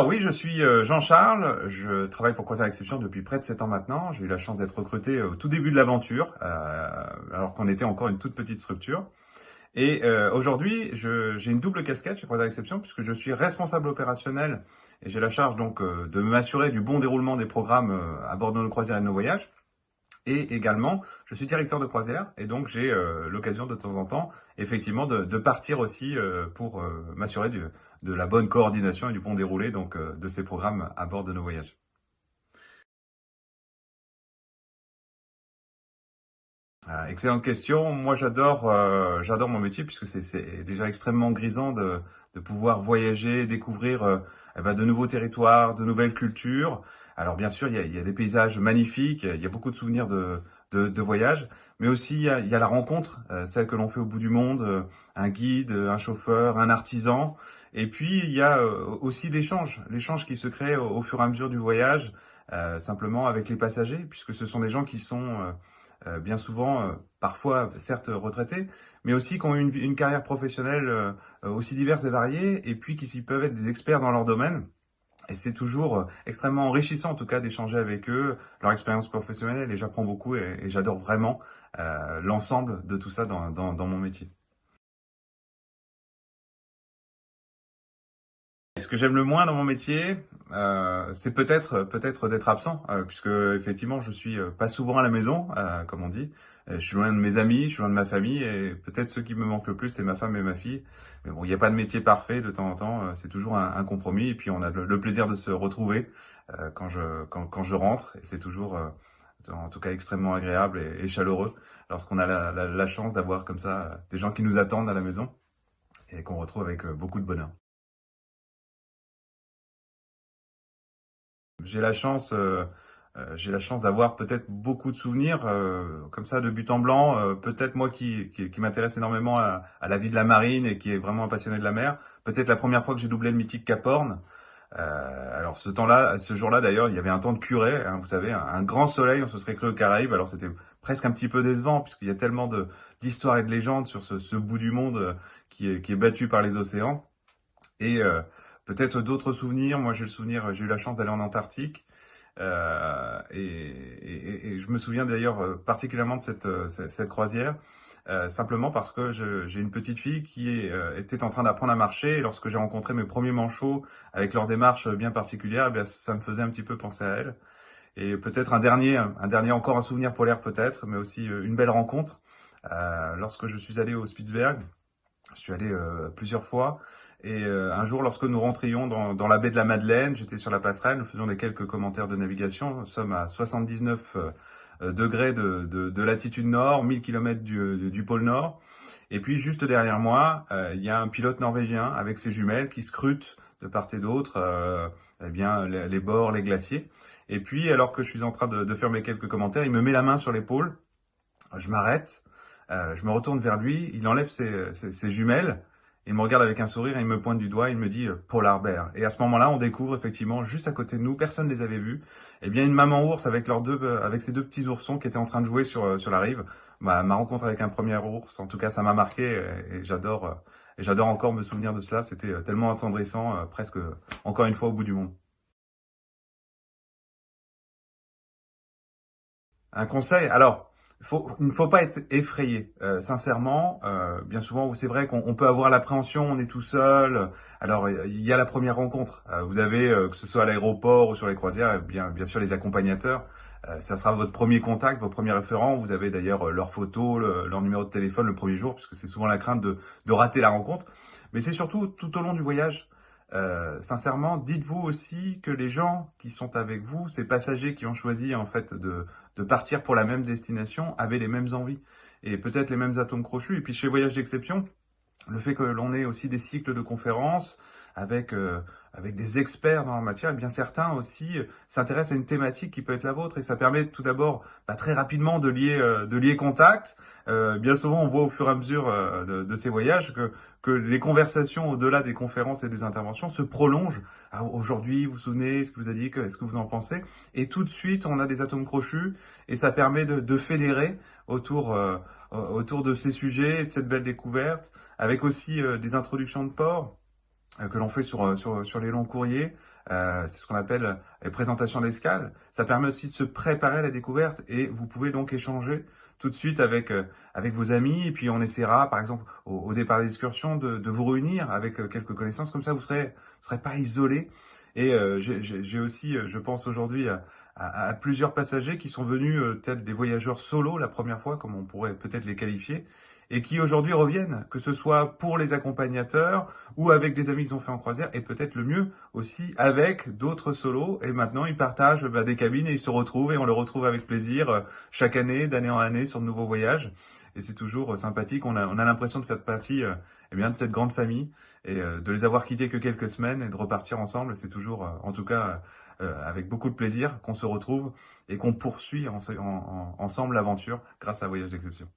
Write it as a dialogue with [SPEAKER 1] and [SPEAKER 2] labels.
[SPEAKER 1] Ah oui, je suis Jean-Charles, je travaille pour Croisière Exception depuis près de 7 ans maintenant. J'ai eu la chance d'être recruté au tout début de l'aventure, alors qu'on était encore une toute petite structure. Et aujourd'hui, j'ai une double casquette chez Croisière Exception puisque je suis responsable opérationnel et j'ai la charge donc de m'assurer du bon déroulement des programmes à bord de nos croisières et de nos voyages. Et également, je suis directeur de croisière et donc j'ai l'occasion de temps en temps, effectivement, de partir aussi pour m'assurer de la bonne coordination et du bon déroulé donc de ces programmes à bord de nos voyages. Excellente question. Moi, j'adore mon métier puisque c'est déjà extrêmement grisant de pouvoir voyager, découvrir de nouveaux territoires, de nouvelles cultures. Alors bien sûr, il y a des paysages magnifiques, il y a beaucoup de souvenirs de voyage, mais aussi il y a la rencontre, celle que l'on fait au bout du monde, un guide, un chauffeur, un artisan. Et puis il y a aussi l'échange qui se crée au fur et à mesure du voyage, simplement avec les passagers, puisque ce sont des gens qui sont bien souvent, parfois certes retraités, mais aussi qui ont une carrière professionnelle aussi diverse et variée, et puis qui peuvent être des experts dans leur domaine. Et c'est toujours extrêmement enrichissant, en tout cas, d'échanger avec eux, leur expérience professionnelle, et j'apprends beaucoup, et j'adore vraiment l'ensemble de tout ça dans mon métier. Ce que j'aime le moins dans mon métier, c'est peut-être d'être absent, puisque effectivement je suis pas souvent à la maison, comme on dit. Je suis loin de mes amis, je suis loin de ma famille, et peut-être ceux qui me manquent le plus, c'est ma femme et ma fille. Mais bon, il n'y a pas de métier parfait de temps en temps, c'est toujours un compromis, et puis on a le plaisir de se retrouver quand je rentre, et c'est toujours, en tout cas, extrêmement agréable et chaleureux lorsqu'on a la chance d'avoir comme ça des gens qui nous attendent à la maison et qu'on retrouve avec beaucoup de bonheur. J'ai la chance, j'ai la chance d'avoir peut-être beaucoup de souvenirs comme ça de but en blanc. Peut-être moi qui m'intéresse énormément à la vie de la marine et qui est vraiment un passionné de la mer. Peut-être la première fois que j'ai doublé le mythique Cap Horn. Alors ce jour-là d'ailleurs, il y avait un temps de curée, hein, vous savez, un grand soleil, on se serait cru aux Caraïbes. Alors c'était presque un petit peu décevant puisqu'il y a tellement de d'histoires et de légendes sur ce bout du monde qui est battu par les océans. Et peut-être d'autres souvenirs. Moi, j'ai eu la chance d'aller en Antarctique. Et je me souviens d'ailleurs particulièrement de cette croisière, simplement parce que j'ai une petite fille était en train d'apprendre à marcher. Et lorsque j'ai rencontré mes premiers manchots avec leur démarche bien particulière, eh bien, ça me faisait un petit peu penser à elle. Et peut-être un dernier encore un souvenir polaire peut-être, mais aussi une belle rencontre. Lorsque je suis allé au Spitzberg, je suis allé plusieurs fois. Et un jour, lorsque nous rentrions dans la baie de la Madeleine, j'étais sur la passerelle, nous faisions des quelques commentaires de navigation. Nous sommes à 79 degrés de latitude nord, 1000 kilomètres du pôle Nord. Et puis, juste derrière moi, il y a un pilote norvégien avec ses jumelles qui scrutent de part et d'autre les bords, les glaciers. Et puis, alors que je suis en train de faire mes quelques commentaires, il me met la main sur l'épaule. Je m'arrête, je me retourne vers lui, il enlève ses jumelles, il me regarde avec un sourire et il me pointe du doigt, il me dit Polar Bear. Et à ce moment-là, on découvre effectivement, juste à côté de nous, personne ne les avait vus, eh bien une maman ours avec ses deux petits oursons qui étaient en train de jouer sur la rive. Ma rencontre avec un premier ours, en tout cas, ça m'a marqué et j'adore encore me souvenir de cela. C'était tellement attendrissant, presque encore une fois au bout du monde. Un conseil, alors, il ne faut pas être effrayé. Sincèrement, bien souvent, c'est vrai qu'on peut avoir l'appréhension, on est tout seul. Alors, il y a la première rencontre. Vous avez, que ce soit à l'aéroport ou sur les croisières, bien sûr, les accompagnateurs. Ça sera votre premier contact, vos premiers référents. Vous avez d'ailleurs leurs photos, leur numéro de téléphone le premier jour, puisque c'est souvent la crainte de rater la rencontre. Mais c'est surtout tout au long du voyage. Sincèrement, dites-vous aussi que les gens qui sont avec vous, ces passagers qui ont choisi en fait de partir pour la même destination, avaient les mêmes envies et peut-être les mêmes atomes crochus. Et puis chez Voyage d'Exception, le fait que l'on ait aussi des cycles de conférences avec des experts dans la matière, et bien certains aussi s'intéressent à une thématique qui peut être la vôtre et ça permet tout d'abord très rapidement de lier contact. Bien souvent, on voit au fur et à mesure de ces voyages que les conversations au-delà des conférences et des interventions se prolongent. Ah, aujourd'hui, vous vous souvenez ce que vous a dit, est-ce que vous en pensez? Et tout de suite, on a des atomes crochus et ça permet de fédérer autour de ces sujets et de cette belle découverte avec aussi des introductions de port que l'on fait sur les longs courriers. C'est ce qu'on appelle les présentations d'escale. Ça permet aussi de se préparer à la découverte et vous pouvez donc échanger tout de suite avec vos amis. Et puis on essaiera, par exemple, au départ des excursions, de vous réunir avec quelques connaissances. Comme ça, vous serez pas isolés. Et j'ai aussi, je pense aujourd'hui, à plusieurs passagers qui sont venus tels des voyageurs solos la première fois, comme on pourrait peut-être les qualifier, et qui aujourd'hui reviennent, que ce soit pour les accompagnateurs ou avec des amis qu'ils ont fait en croisière, et peut-être le mieux aussi avec d'autres solos. Et maintenant, ils partagent des cabines et ils se retrouvent et on les retrouve avec plaisir chaque année, d'année en année, sur de nouveaux voyages. Et c'est toujours sympathique. On a l'impression de faire partie eh bien, de cette grande famille et de les avoir quittés que quelques semaines et de repartir ensemble. C'est toujours, en tout cas, avec beaucoup de plaisir qu'on se retrouve et qu'on poursuit ensemble l'aventure grâce à Voyage d'Exception.